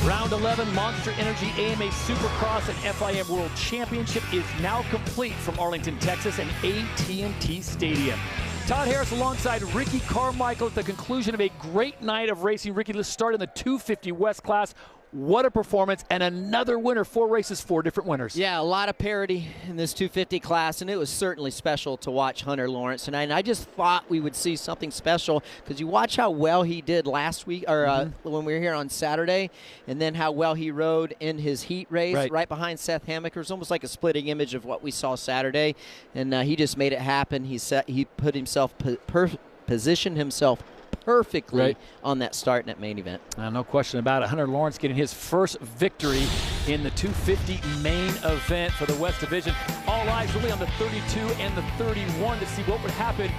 Round 11 Monster Energy AMA Supercross and FIM World Championship is now complete from Arlington, Texas and AT&T Stadium. Todd Harris alongside Ricky Carmichael at the conclusion of a great night of racing. Ricky, let's start in the 250 West class. What a performance, and another winner. 4 races, 4 different winners. Yeah, a lot of parity in this 250 class, and it was certainly special to watch Hunter Lawrence. And I just thought we would see something special, because you watch how well he did last week, or when we were here on Saturday, and then how well he rode in his heat race right behind Seth Hammaker. It was almost like a splitting image of what we saw Saturday, and he just made it happen. He put himself, positioned himself perfectly on that start in that main event. No question about it. Hunter Lawrence getting his first victory in the 250 main event for the West Division. All eyes really on the 32 and the 31 to see what would happen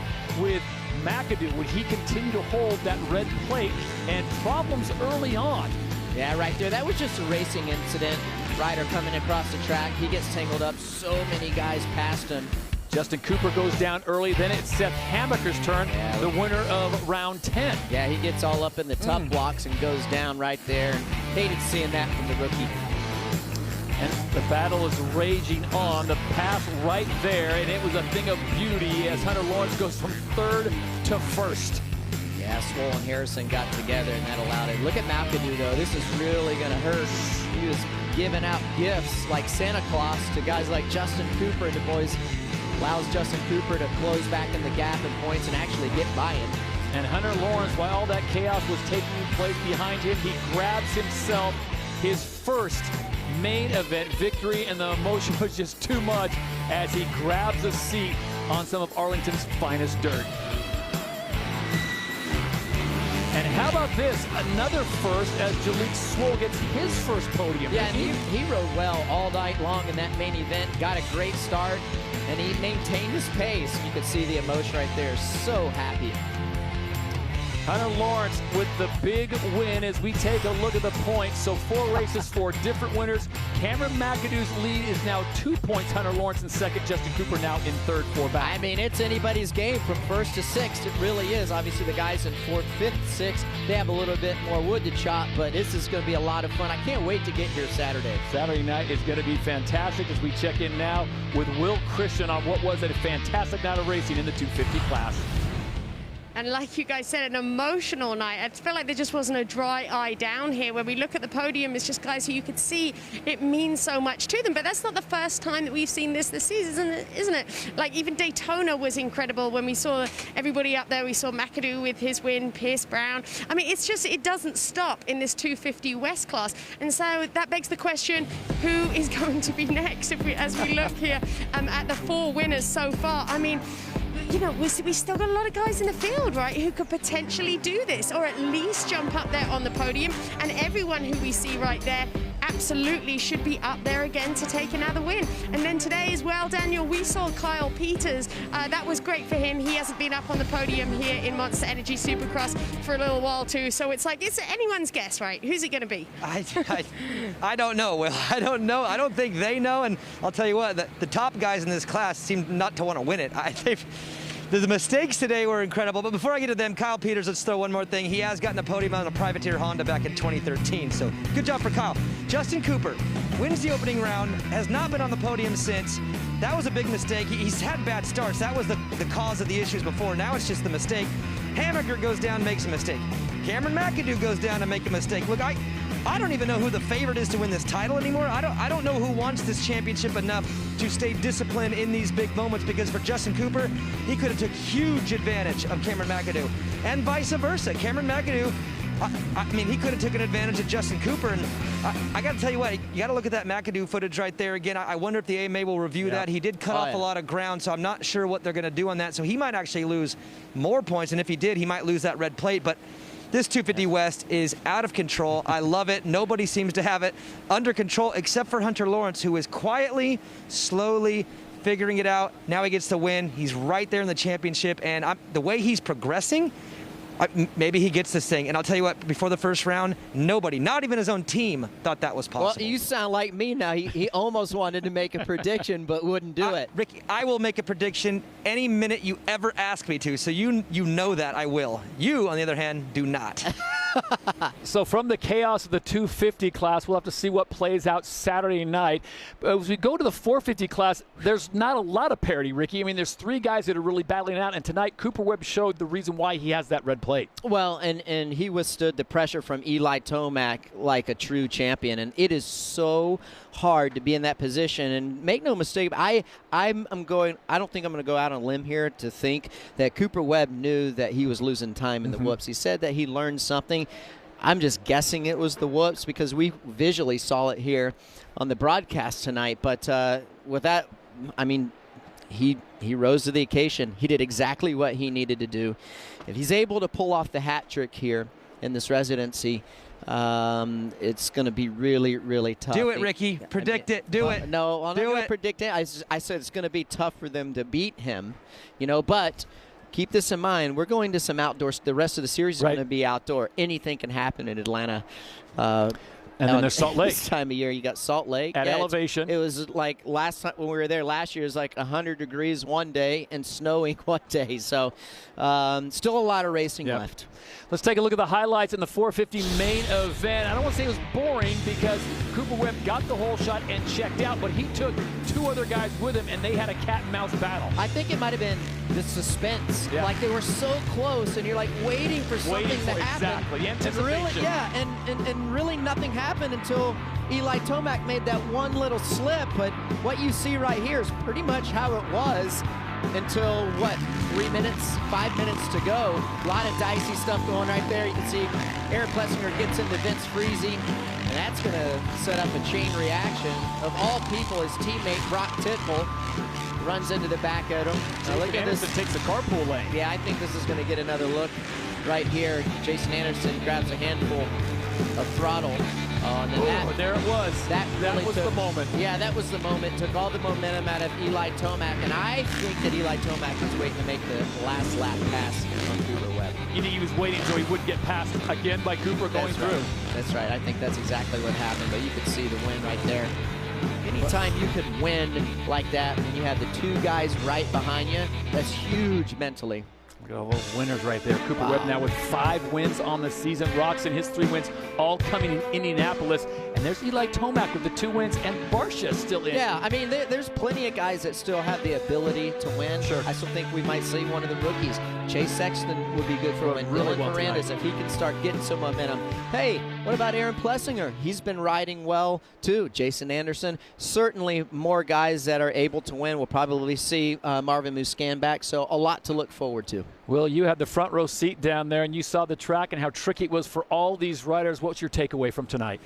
with McAdoo. Would he continue to hold that red plate? And problems early on. Yeah, right there. That was just a racing incident. Rider coming across the track. He gets tangled up. So many guys passed him. Justin Cooper goes down early. Then it's Seth Hammaker's turn, the winner of round 10. Yeah, he gets all up in the tough blocks and goes down right there. Hated seeing that from the rookie. And the battle is raging on. The pass right there, and it was a thing of beauty as Hunter Lawrence goes from 3rd to 1st. Yeah, Swole and Harrison got together, and that allowed it. Look at McAdoo, though. This is really going to hurt. He was giving out gifts like Santa Claus to guys like Justin Cooper, and the boys allows Justin Cooper to close back in the gap and points and actually get by him. And Hunter Lawrence, while all that chaos was taking place behind him, he grabs himself his first main event victory, and the emotion was just too much as he grabs a seat on some of Arlington's finest dirt. And how about this? Another first as Jalek Swole gets his first podium. Yeah, and he rode well all night long in that main event. Got a great start, and he maintained his pace. You could see the emotion right there. So happy. Hunter Lawrence with the big win as we take a look at the points. So 4 races, 4 different winners. Cameron McAdoo's lead is now 2 points. Hunter Lawrence in 2nd. Justin Cooper now in 3rd, 4 back. I mean, it's anybody's game from 1st to 6th. It really is. Obviously, the guys in 4th, 5th, 6th, they have a little bit more wood to chop, but this is going to be a lot of fun. I can't wait to get here Saturday. Saturday night is going to be fantastic as we check in now with Will Christien on what was a fantastic night of racing in the 250 class. And like you guys said, an emotional night. I feel like there just wasn't a dry eye down here. When we look at the podium, it's just guys who you could see it means so much to them. But that's not the first time that we've seen this season, isn't it? Like even Daytona was incredible when we saw everybody up there. We saw McAdoo with his win, Pierce Brown. I mean, it's just, it doesn't stop in this 250 West class. And so that begs the question, who is going to be next as we look here at the 4 winners so far? I mean, you know, we still got a lot of guys in the field, right, who could potentially do this or at least jump up there on the podium. And everyone who we see right there absolutely should be up there again to take another win. And then today as well, Daniel, we saw Kyle Peters. That was great for him. He hasn't been up on the podium here in Monster Energy Supercross for a little while too. So it's like, it's anyone's guess, right? Who's it going to be? I don't know, Will. I don't know. I don't think they know. And I'll tell you what, the top guys in this class seem not to want to win it. The mistakes today were incredible, but before I get to them, Kyle Peters, let's throw one more thing. He has gotten a podium on a privateer Honda back in 2013, so good job for Kyle. Justin Cooper wins the opening round, has not been on the podium since. That was a big mistake. He's had bad starts. That was the cause of the issues before. Now it's just the mistake. Hammaker goes down, makes a mistake. Cameron McAdoo goes down and make a mistake. Look, I don't even know who the favorite is to win this title anymore. I don't know who wants this championship enough to stay disciplined in these big moments, because for Justin Cooper, he could have took huge advantage of Cameron McAdoo, and vice versa. Cameron McAdoo, I mean, he could have taken advantage of Justin Cooper, and I got to tell you what, you got to look at that McAdoo footage right there again. I wonder if the AMA will review that. He did cut off a lot of ground, so I'm not sure what they're going to do on that. So he might actually lose more points, and if he did, he might lose that red plate. But this 250 West is out of control. I love it. Nobody seems to have it under control except for Hunter Lawrence, who is quietly, slowly figuring it out. Now he gets the win. He's right there in the championship, and the way he's progressing, maybe he gets this thing. And I'll tell you what, before the first round, nobody, not even his own team, thought that was possible. Well, you sound like me now. He almost wanted to make a prediction, but wouldn't do it. Ricky, I will make a prediction any minute you ever ask me to, so you know that I will. You, on the other hand, do not. So from the chaos of the 250 class, we'll have to see what plays out Saturday night. As we go to the 450 class, there's not a lot of parity, Ricky. I mean, there's 3 guys that are really battling out, and tonight Cooper Webb showed the reason why he has that red plate. Well, and he withstood the pressure from Eli Tomac like a true champion, and it is so hard to be in that position. And make no mistake, I don't think I'm going to go out on a limb here to think that Cooper Webb knew that he was losing time in the whoops. He said that he learned something. I'm just guessing it was the whoops because we visually saw it here on the broadcast tonight. But with that, I mean, he rose to the occasion. He did exactly what he needed to do. If he's able to pull off the hat trick here in this residency, it's going to be really, really tough. Do it, Ricky. Predict it. Do it. No, I'm not going to predict it. I said it's going to be tough for them to beat him, but keep this in mind. We're going to some outdoors. The rast of the series is going to be outdoor. Anything can happen in Atlanta. And then there's Salt Lake. This time of year, you got Salt Lake. At elevation. It was like last time when we were there last year, it was like 100 degrees one day and snowing one day. So still a lot of racing left. Let's take a look at the highlights in the 450 main event. I don't want to say it was boring because Cooper Webb got the whole shot and checked out, but he took 2 other guys with him, and they had a cat and mouse battle. I think it might have been the suspense. Yeah. Like they were so close, and you're like waiting for something to happen. Exactly. Anticipation. And really nothing happened until Eli Tomac made that one little slip. But what you see right here is pretty much how it was until, 5 minutes to go. A lot of dicey stuff going right there. You can see Aaron Plessinger gets into Vince Freezy, and that's going to set up a chain reaction. Of all people, his teammate Brock Titbull runs into the back of him. Now look at this. Takes the carpool lane. Yeah, I think this is going to get another look right here. Jason Anderson grabs a handful of throttle. There it was. That was the moment. Yeah, that was the moment. Took all the momentum out of Eli Tomac, and I think that Eli Tomac was waiting to make the last lap pass on Cooper Webb. You think he was waiting so he wouldn't get passed again by Cooper going through? That's right. I think that's exactly what happened, but you could see the win right there. Anytime you could win like that and you have the 2 guys right behind you, that's huge mentally. Look at all those winners right there. Cooper Webb now with 5 wins on the season. Roczen, his 3 wins, all coming in Indianapolis. And there's Eli Tomac with the 2 wins, and Barsha still in. Yeah, I mean, there's plenty of guys that still have the ability to win. Sure. I still think we might see one of the rookies. Chase Sexton would be good for him. Really Dylan well Miranda's, tonight. if he can start getting some momentum. Hey, what about Aaron Plessinger? He's been riding well, too. Jason Anderson. Certainly more guys that are able to win. We'll probably see Marvin Muscan back, so a lot to look forward to. Well, you had the front row seat down there, and you saw the track and how tricky it was for all these riders. What's your takeaway from tonight?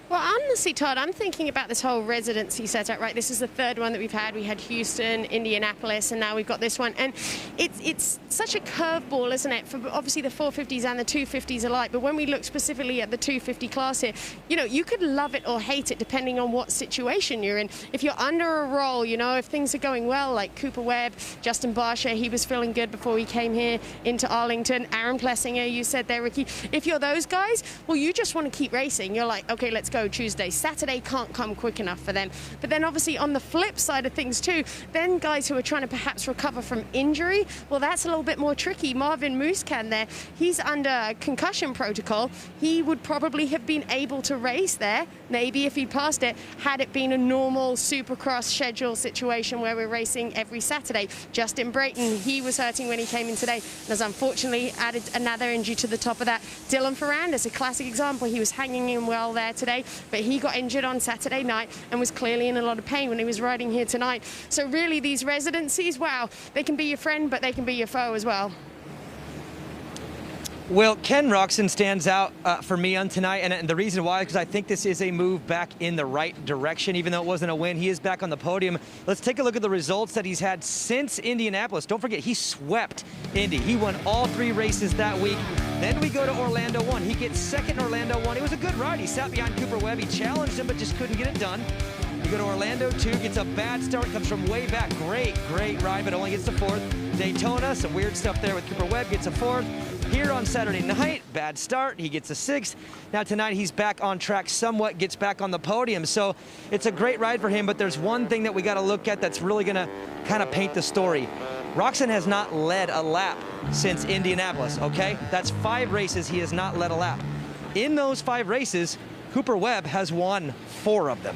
Well, honestly, Todd, I'm thinking about this whole residency setup, right? This is the 3rd one that we've had. We had Houston, Indianapolis, and now we've got this one. And it's such a curveball, isn't it, for obviously the 450s and the 250s alike. But when we look specifically at the 250 class here, you could love it or hate it depending on what situation you're in. If you're under a roll, if things are going well, like Cooper Webb, Justin Barsha, he was feeling good before he came here into Arlington. Aaron Plessinger, you said there, Ricky. If you're those guys, well, you just want to keep racing. You're like, okay, let's go Tuesday. Saturday can't come quick enough for them. But then obviously on the flip side of things too, then guys who are trying to perhaps recover from injury, well, that's a little bit more tricky. Marvin Muscan there, he's under concussion protocol. He would probably have been able to race there, maybe if he passed it, had it been a normal Supercross schedule situation where we're racing every Saturday. Justin Brayton, he was hurting when he came in today, and has unfortunately added another injury to the top of that. Dylan Ferrandis, a classic example. He was hanging in well there today, but he got injured on Saturday night and was clearly in a lot of pain when he was riding here tonight. So really these residencies, wow, they can be your friend, but they can be your foe as well. Well, Ken Roczen stands out for me on tonight, and the reason why is because I think this is a move back in the right direction. Even though it wasn't a win, he is back on the podium. Let's take a look at the results that he's had since Indianapolis. Don't forget, he swept Indy. He won all 3 races that week. Then we go to Orlando 1. He gets 2nd in Orlando 1. It was a good ride. He sat behind Cooper Webb. He challenged him, but just couldn't get it done. You go to Orlando 2, gets a bad start, comes from way back. Great ride, but only gets the 4th. Daytona, some weird stuff there with Cooper Webb, gets a 4th. Here on Saturday night, bad start, he gets a 6th. Now tonight he's back on track somewhat, gets back on the podium. So it's a great ride for him, but there's one thing that we got to look at that's really going to kind of paint the story. Roczen has not led a lap since Indianapolis, okay? That's 5 races he has not led a lap. In those 5 races, Cooper Webb has won 4 of them.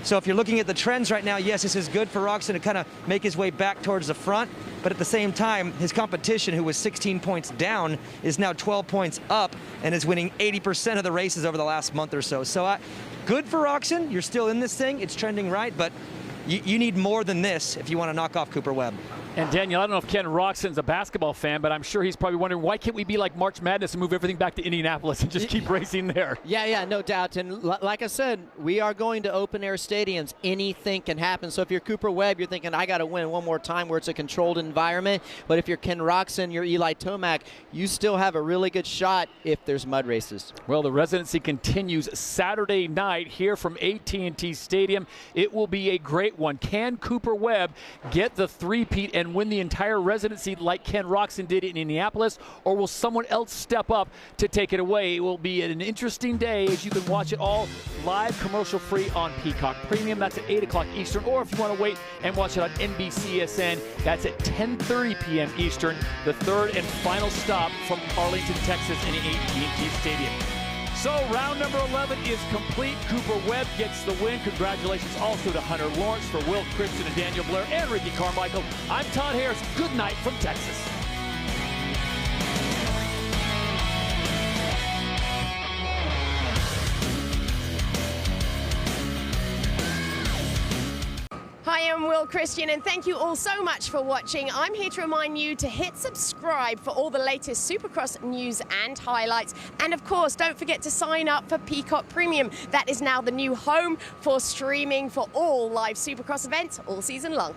So if you're looking at the trends right now, yes, this is good for Roczen to kind of make his way back towards the front, but at the same time, his competition, who was 16 points down, is now 12 points up and is winning 80% of the races over the last month or so. So good for Roczen. You're still in this thing. It's trending right, but you need more than this if you want to knock off Cooper Webb. And Daniel, I don't know if Ken Roczen's a basketball fan, but I'm sure he's probably wondering, why can't we be like March Madness and move everything back to Indianapolis and just keep racing there? Yeah, no doubt. And like I said, we are going to open-air stadiums. Anything can happen. So if you're Cooper Webb, you're thinking, I got to win one more time where it's a controlled environment. But if you're Ken Roczen, you're Eli Tomac, you still have a really good shot if there's mud races. Well, the residency continues Saturday night here from AT&T Stadium. It will be a great one. Can Cooper Webb get the three-peat and win the entire residency like Ken Roczen did in Indianapolis, or will someone else step up to take it away? It will be an interesting day, as you can watch it all live, commercial-free on Peacock Premium. That's at 8 o'clock Eastern, or if you want to wait and watch it on NBCSN, that's at 10:30 p.m. Eastern, the third and final stop from Arlington, Texas in AT&T Stadium. So round number 11 is complete. Cooper Webb gets the win. Congratulations also to Hunter Lawrence, for Will, Christien, and Daniel Blair, and Ricky Carmichael. I'm Todd Harris. Good night from Texas. Hi, I'm Will, Christien, and thank you all so much for watching. I'm here to remind you to hit subscribe for all the latest Supercross news and highlights. And of course, don't forget to sign up for Peacock Premium. That is now the new home for streaming for all live Supercross events all season long.